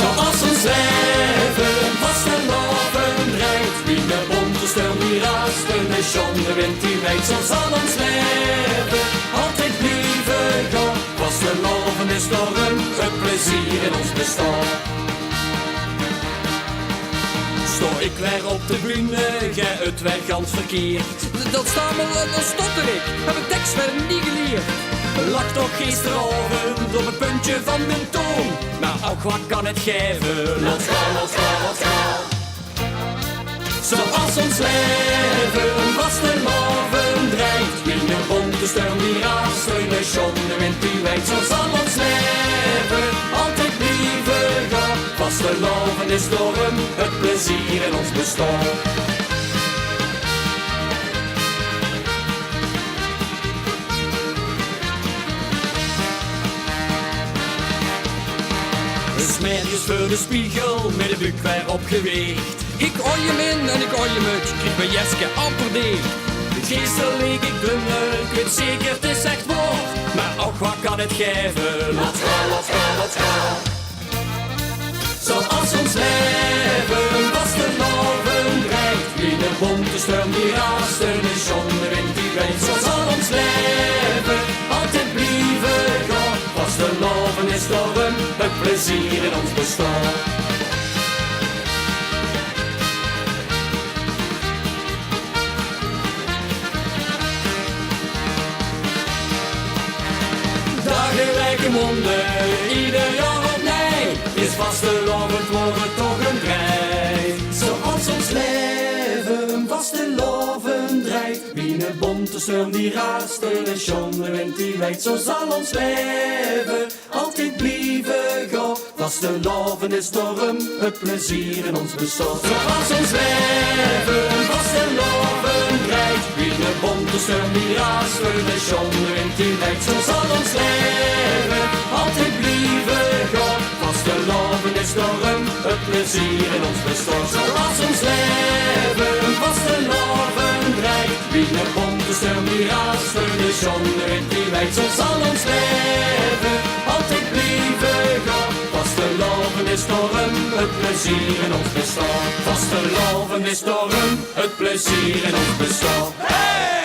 Zoals ons leven vast en lovend rijdt, wie de bonte storm die raast, de John de wind die wijdt. Zo zal ons leven altijd blijven gaan, vast en lovend is storm, het plezier in ons bestaan. Sto ik weer op de bühne, jij het weer gans verkeerd. Dat staat me, dat stotter ik. Heb ik tekst weer niet geleerd. Lach toch gisteravond op het puntje van mijn toon. Maar ook wat kan het geven? Laat gaan, laat gaan, laat gaan. Zoals ons leven vast en lovend rijdt, wie de bonte storm die raast, de John de wind die wijdt. Zo zal ons leven altijd blijven gaan, vast en lovend is storm, het plezier in ons bestaan. Smertjes voor de spiegel, met de buik weer opgeweegd. Ik ooi hem in en ik ooi hem uit. Ik krijg mijn jesje amper dicht. Gisteren leek ik dunner, ik weet zeker het is echt woord. Maar ook wat kan het geven? Laat gaan, laat gaan, laat gaan. Zoals ons leven vast en lovend rijdt, wie de bonte storm die raast, de John de wind die wijdt. Zo zal ons leven altijd blijven gaan, vast en lovend is storm, het plezier in ons bestaan. Dagen rijke monden, ieder jaar opnieuw, is vastelovend worden toch een brei. Zoals ons leven vastelovend rijdt, wie een bonte storm die raast, de John de wind die wijdt. Zo zal ons leven altijd blijven gaan, vastelovend is storm, het plezier in ons bestaan. Zoals ons leven vastelovend rijdt, wie een bonte storm die raast, de John de wind die wijdt. Zo zal ons leven altijd blijven gaan, vastelovend is storm, het plezier in ons bestaan. Zoals ons leven vastelovend rijdt, wie een bonte storm die raast, de John de wind die wijdt. Zo zal ons leven altijd blijven gaan, vastelovend is storm, het plezier in ons bestaan. Vastelovend is storm, het plezier in ons bestaan. Hey!